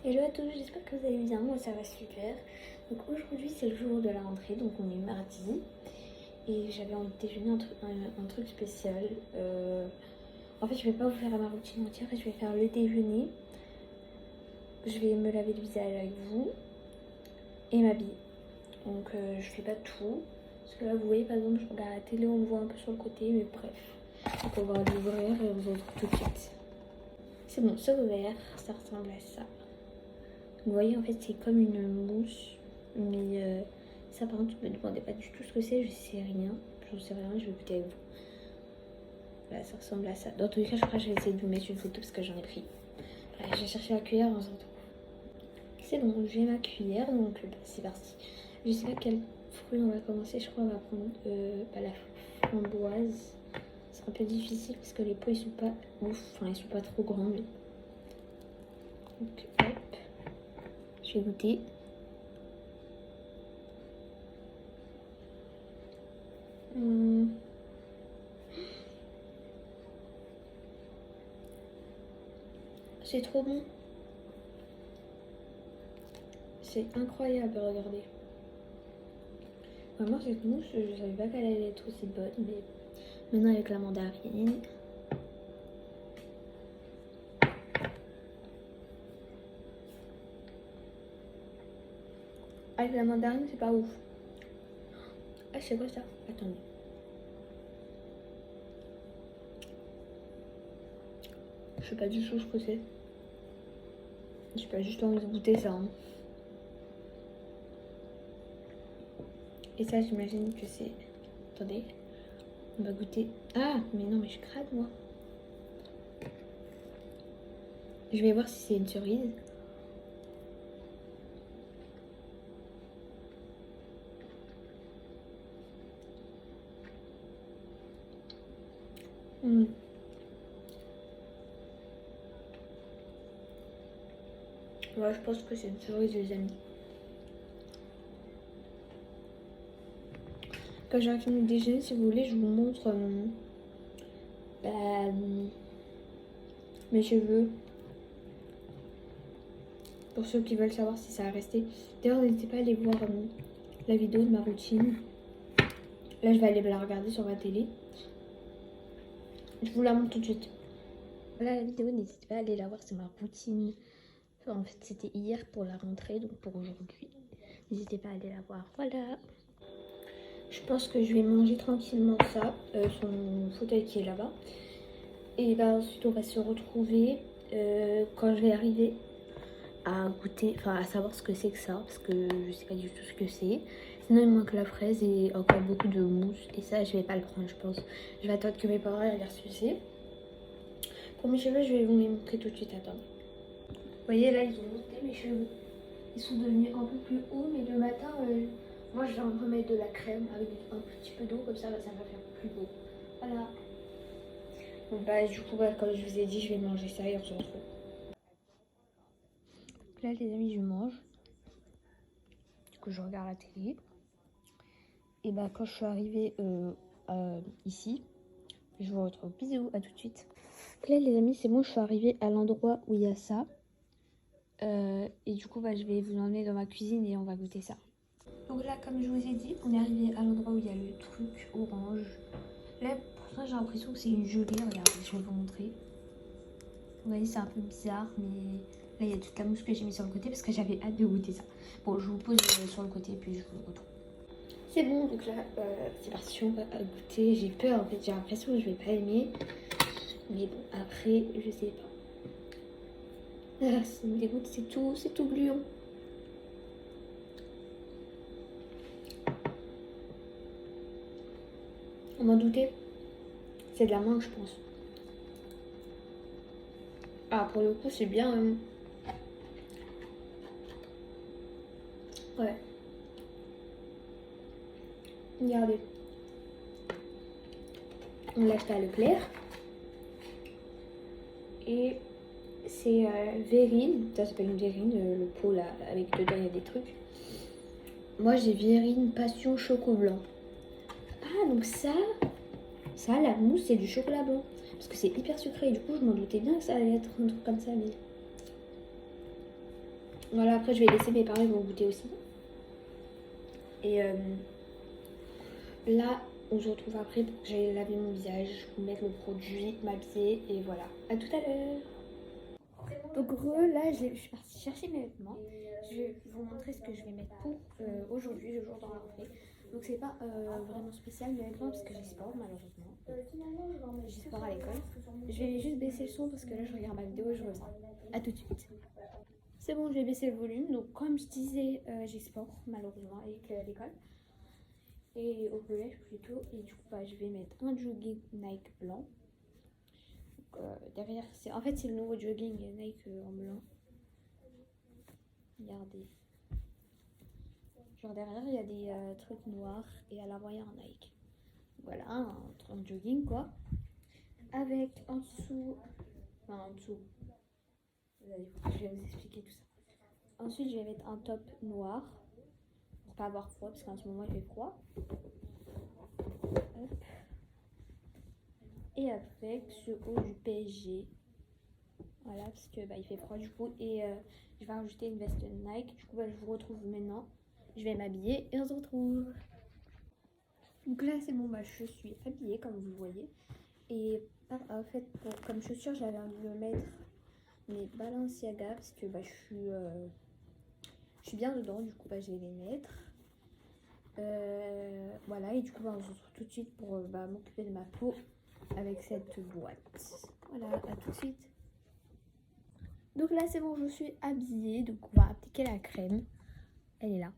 Hello à tous, j'espère que vous allez bien, moi ça va super. Donc aujourd'hui c'est le jour de la rentrée, donc on est mardi. Et j'avais envie de déjeuner un truc spécial. En fait je vais pas vous faire ma routine entière, je vais faire le déjeuner. Je vais me laver le visage avec vous et m'habiller. Donc je fais pas tout. Parce que là vous voyez par exemple je regarde la télé, on me voit un peu sur le côté, mais bref. Donc on va l'ouvrir et on se retrouve tout de suite. C'est bon, c'est ouvert, ça ressemble à ça. Vous voyez, en fait, c'est comme une mousse. Mais ça, par contre, ne me demandez pas du tout ce que c'est. Je sais rien. J'en sais rien. Je vais goûter avec vous. Voilà, ça ressemble à ça. Dans tous les cas, je crois que je vais essayer de vous mettre une photo parce que j'en ai pris. Voilà, j'ai cherché la cuillère, on se retrouve. C'est bon, j'ai ma cuillère. Donc, c'est parti. Je sais pas quel fruit on va commencer. Je crois qu'on va prendre la framboise. C'est un peu difficile parce que les pots, ils sont pas ouf. Enfin, ils sont pas trop grands. Mais... Donc, hop. Je vais goûter. C'est trop bon. C'est incroyable, regardez. Vraiment, cette mousse, je savais pas qu'elle allait être aussi bonne, mais maintenant avec la mandarine. Avec la mandarine, c'est pas ouf. Ah, c'est quoi ça? Attendez. Je sais pas du tout ce que c'est. J'ai pas juste envie de goûter ça. Hein. Et ça, j'imagine que c'est... Attendez. On va goûter... Ah, mais non, mais je crade, moi. Je vais voir si c'est une cerise. Ouais, je pense que c'est une cerise, les amis. Quand j'aurai fini le déjeuner, si vous voulez, je vous montre mes cheveux. Pour ceux qui veulent savoir si ça a resté. D'ailleurs, n'hésitez pas à aller voir la vidéo de ma routine. Là, je vais aller la regarder sur ma télé. Je vous la montre tout de suite. Voilà la vidéo, n'hésitez pas à aller la voir, c'est ma routine. Enfin, en fait, c'était hier pour la rentrée, donc pour aujourd'hui. N'hésitez pas à aller la voir. Voilà. Je pense que je vais manger tranquillement ça, son fauteuil qui est là-bas. Et bah ensuite, on va se retrouver quand je vais arriver à goûter, enfin à savoir ce que c'est que ça, parce que je sais pas du tout ce que c'est. Sinon il me manque la fraise et encore beaucoup de mousse, et ça je vais pas le prendre, je pense. Je vais attendre que mes parents regardent ce que c'est. Pour mes cheveux, je vais vous les montrer tout de suite, attendez. Vous voyez là, ils ont monté mes cheveux. Ils sont devenus un peu plus hauts, mais le matin, moi je vais en remettre de la crème avec un petit peu d'eau, comme ça va faire plus beau. Voilà. Donc bah du coup, comme je vous ai dit, je vais manger ça et on se retrouve. Là les amis, je mange. Du coup, je regarde la télé. Et bah quand je suis arrivée ici, je vous retrouve. Bisous, à tout de suite. Là les amis, c'est bon, je suis arrivée à l'endroit où il y a ça. Et du coup, bah, je vais vous emmener dans ma cuisine et on va goûter ça. Donc là, comme je vous ai dit, on est arrivé à l'endroit où il y a le truc orange. Là, pourtant, j'ai l'impression que c'est une gelée. Regardez, je vais vous montrer. Vous voyez, c'est un peu bizarre, mais là, il y a toute la mousse que j'ai mis sur le côté parce que j'avais hâte de goûter ça. Bon, je vous pose sur le côté et puis je vous retrouve. C'est bon, donc là, c'est parti, on va goûter. J'ai peur, en fait, j'ai l'impression que je vais pas aimer. Mais bon, après, je sais pas. Ah, ça me dégoûte, c'est tout gluant. On m'en doutait. C'est de la mangue, je pense. Ah, pour le coup, c'est bien. Ouais. Regardez. On l'a acheté à Leclerc. Et c'est Verrine. Ça s'appelle une Verrine, le pot là, avec dedans il y a des trucs. Moi j'ai Verrine Passion Choco Blanc. Ah, donc ça, la mousse, c'est du chocolat blanc. Parce que c'est hyper sucré. Et du coup, je m'en doutais bien que ça allait être un truc comme ça. Mais Voilà, après je vais laisser mes parents, ils vont goûter aussi. Et là, on se retrouve après pour que j'aille laver mon visage, mettre le produit, m'habiller et voilà. À tout à l'heure. Donc là, je suis partie chercher mes vêtements. Je vais vous montrer ce que je vais mettre pour aujourd'hui, le jour de la rentrée. Donc c'est pas vraiment spécial mes vêtements parce que j'ai sport malheureusement. J'ai sport à l'école. Je vais juste baisser le son parce que là je regarde ma vidéo et je reviens. A tout de suite. C'est bon, je vais baisser le volume. Donc comme je disais, j'ai sport malheureusement avec l'école. Et au collège plutôt. Et du coup, je vais mettre un jogging Nike blanc. Derrière, en fait c'est le nouveau jogging Nike en blanc. Regardez. Genre derrière il y a des trucs noirs et à l'avant il y a un Nike. Voilà, un jogging quoi. Avec en dessous, je vais vous expliquer tout ça. Ensuite je vais mettre un top noir pour pas avoir froid parce qu'en ce moment il fait froid. Hop. Et avec ce haut du PSG. Voilà, parce que il fait froid du coup. Et je vais rajouter une veste Nike. Du coup, je vous retrouve maintenant. Je vais m'habiller et on se retrouve. Donc là, c'est bon, je suis habillée comme vous voyez. Et en fait, comme chaussures, j'avais envie de me mettre mes Balenciaga parce que je suis bien dedans. Du coup, je vais les mettre. Voilà, et du coup, on se retrouve tout de suite pour m'occuper de ma peau avec cette boîte. Voilà, à tout de suite. Donc là c'est bon, je suis habillée, donc on va appliquer la crème, elle est là.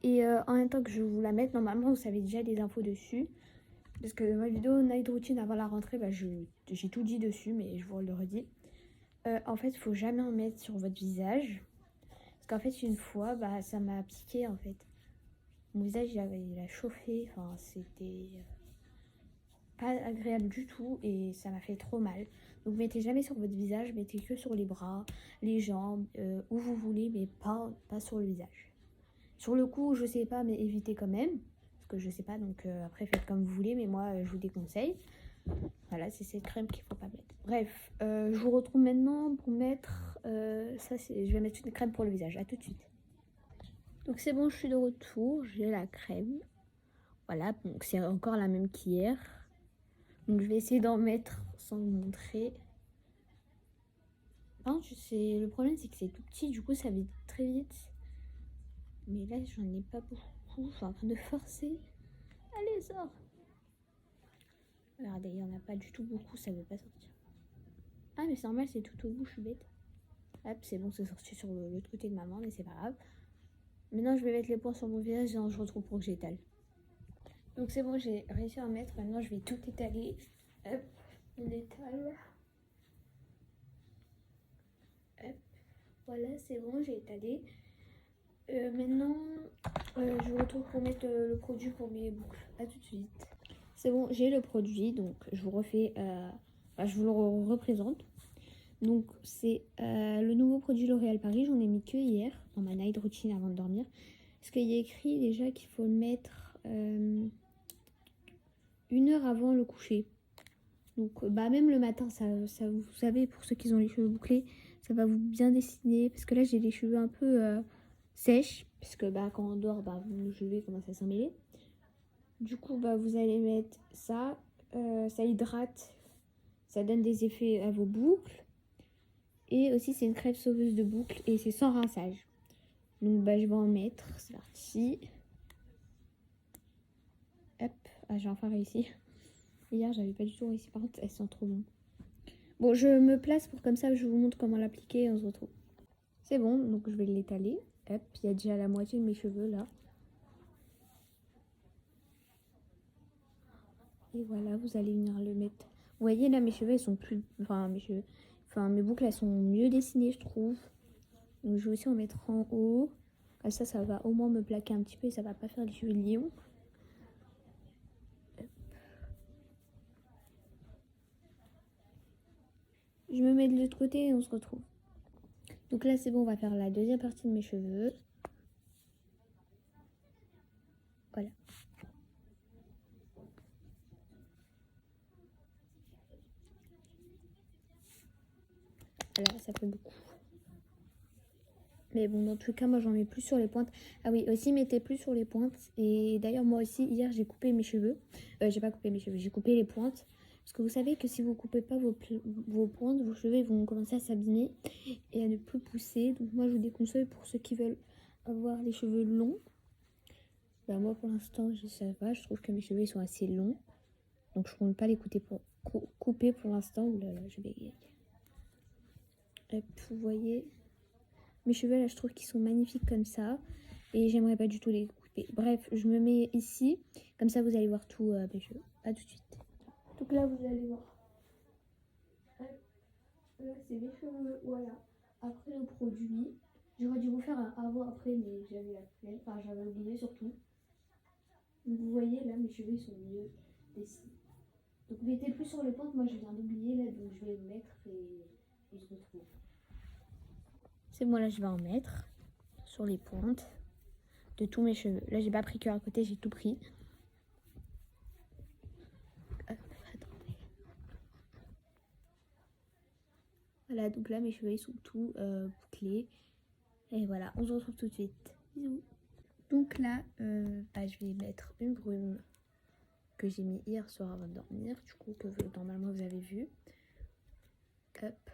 Et en même temps que je vous la mette, normalement vous savez déjà des infos dessus. Parce que dans ma vidéo night routine avant la rentrée, j'ai tout dit dessus, mais je vous le redis. En fait, il faut jamais en mettre sur votre visage. Parce qu'en fait, une fois, ça m'a piqué en fait. Mon visage, il a chauffé, enfin c'était pas agréable du tout et ça m'a fait trop mal. Donc mettez jamais sur votre visage, mettez que sur les bras, les jambes, où vous voulez, mais pas sur le visage. Sur le cou, je sais pas, mais évitez quand même, parce que je sais pas, donc après faites comme vous voulez, mais moi je vous déconseille. Voilà, c'est cette crème qu'il faut pas mettre. Bref, je vous retrouve maintenant pour mettre, je vais mettre une crème pour le visage, à tout de suite. Donc c'est bon, je suis de retour, j'ai la crème. Voilà, donc c'est encore la même qu'hier. Donc je vais essayer d'en mettre sans vous montrer. Le problème c'est que c'est tout petit, du coup ça vide très vite. Mais là j'en ai pas beaucoup, je suis en train de forcer. Allez, sors. Regardez, il n'y en a pas du tout beaucoup, ça veut pas sortir. Ah mais c'est normal, c'est tout au bout, je suis bête. Hop, c'est bon, c'est sorti sur l'autre côté de maman, mais c'est pas grave. Maintenant je vais mettre les points sur mon visage et je retrouve pour que j'étale. Donc c'est bon, j'ai réussi à en mettre, maintenant je vais tout étaler. Hop, on étale. Hop, voilà, c'est bon, j'ai étalé. Maintenant, je vous retrouve pour mettre le produit pour mes boucles. A tout de suite. C'est bon, j'ai le produit, donc je vous refais, je vous le représente. Donc c'est le nouveau produit L'Oréal Paris, j'en ai mis que hier dans ma night routine avant de dormir. Parce qu'il y a écrit déjà qu'il faut le mettre 1 heure avant le coucher. Donc même le matin, ça vous savez, pour ceux qui ont les cheveux bouclés, ça va vous bien dessiner. Parce que là j'ai les cheveux un peu sèches, parce que quand on dort, vos cheveux commencent à s'emmêler. Du coup vous allez mettre ça, ça hydrate, ça donne des effets à vos boucles. Et aussi c'est une crème sauveuse de boucles et c'est sans rinçage. Donc je vais en mettre, c'est parti. Hop, j'ai enfin réussi. Hier j'avais pas du tout réussi, par contre elles sont trop bonnes. Bon, je me place pour comme ça je vous montre comment l'appliquer et on se retrouve. C'est bon, donc je vais l'étaler. Hop, il y a déjà la moitié de mes cheveux là. Et voilà, vous allez venir le mettre. Vous voyez là mes cheveux ils sont plus... mes boucles elles sont mieux dessinées je trouve. Donc je vais aussi en mettre en haut. Comme ça va au moins me plaquer un petit peu et ça va pas faire les cheveux de lion. Je me mets de l'autre côté et on se retrouve. Donc là c'est bon, on va faire la deuxième partie de mes cheveux. Voilà. Voilà, ça fait beaucoup. Mais bon, dans tout cas, moi j'en mets plus sur les pointes. Ah oui, aussi mettez plus sur les pointes. Et d'ailleurs, moi aussi, hier, j'ai coupé mes cheveux. J'ai pas coupé mes cheveux, j'ai coupé les pointes. Parce que vous savez que si vous coupez pas vos pointes, vos cheveux ils vont commencer à s'abîmer et à ne plus pousser. Donc moi, je vous déconseille pour ceux qui veulent avoir les cheveux longs. Bah, moi, pour l'instant, ça va. Je trouve que mes cheveux ils sont assez longs. Donc je compte pas les couper pour l'instant. Ouh là là, je bégaye. Hop, vous voyez. Mes cheveux là je trouve qu'ils sont magnifiques comme ça. Et j'aimerais pas du tout les couper. Bref, je me mets ici. Comme ça vous allez voir tout mes cheveux. A tout de suite. Donc là vous allez voir. Là c'est mes cheveux, voilà. Après le produit. J'aurais dû vous faire un avant après mais j'avais la flemme. Enfin j'avais oublié surtout. Donc vous voyez là mes cheveux ils sont mieux ici. Donc mettez plus sur les pointes. Moi je viens d'oublier là donc je vais le mettre et on se retrouve. C'est bon là je vais en mettre sur les pointes de tous mes cheveux. Là j'ai pas pris que à côté, j'ai tout pris. Hop, attendez. Voilà, donc là mes cheveux ils sont tout bouclés. Et voilà, on se retrouve tout de suite. Bisous. Donc là, je vais mettre une brume que j'ai mis hier soir avant de dormir. Du coup, que normalement vous avez vu. Hop.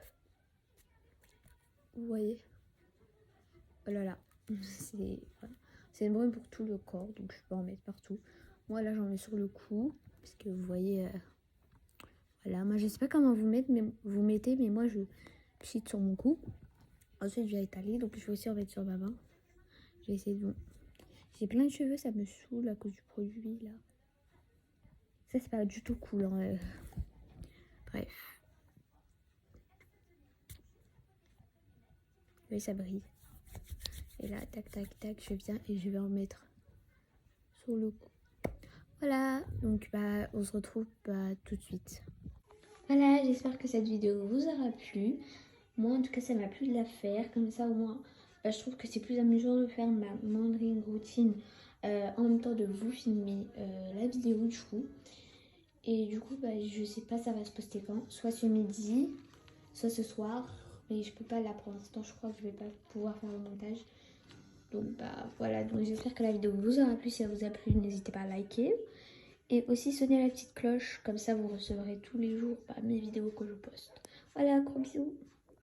Vous voyez. Oh là là. C'est une brume pour tout le corps, donc je peux en mettre partout. Moi là j'en mets sur le cou. Parce que vous voyez... voilà, moi je sais pas comment vous mettez, mais moi je pchite sur mon cou. Ensuite je vais étaler, donc je vais aussi en mettre sur ma main. Je vais essayer de... J'ai plein de cheveux, ça me saoule à cause du produit là. Ça c'est pas du tout cool. Hein. Bref. Oui, ça brille. Et là, tac, tac, tac, je viens et je vais en mettre sur le cou. Voilà, donc on se retrouve tout de suite. Voilà, j'espère que cette vidéo vous aura plu. Moi, en tout cas, ça m'a plu de la faire. Comme ça, au moins, je trouve que c'est plus amusant de faire ma morning routine en même temps de vous filmer la vidéo du coup. Et du coup, je sais pas, ça va se poster quand. Soit ce midi, soit ce soir. Mais je peux pas là pour l'instant, je crois que je vais pas pouvoir faire le montage. Donc voilà, donc j'espère que la vidéo vous aura plu. Si elle vous a plu, n'hésitez pas à liker. Et aussi sonner la petite cloche, comme ça vous recevrez tous les jours mes vidéos que je poste. Voilà, gros bisous.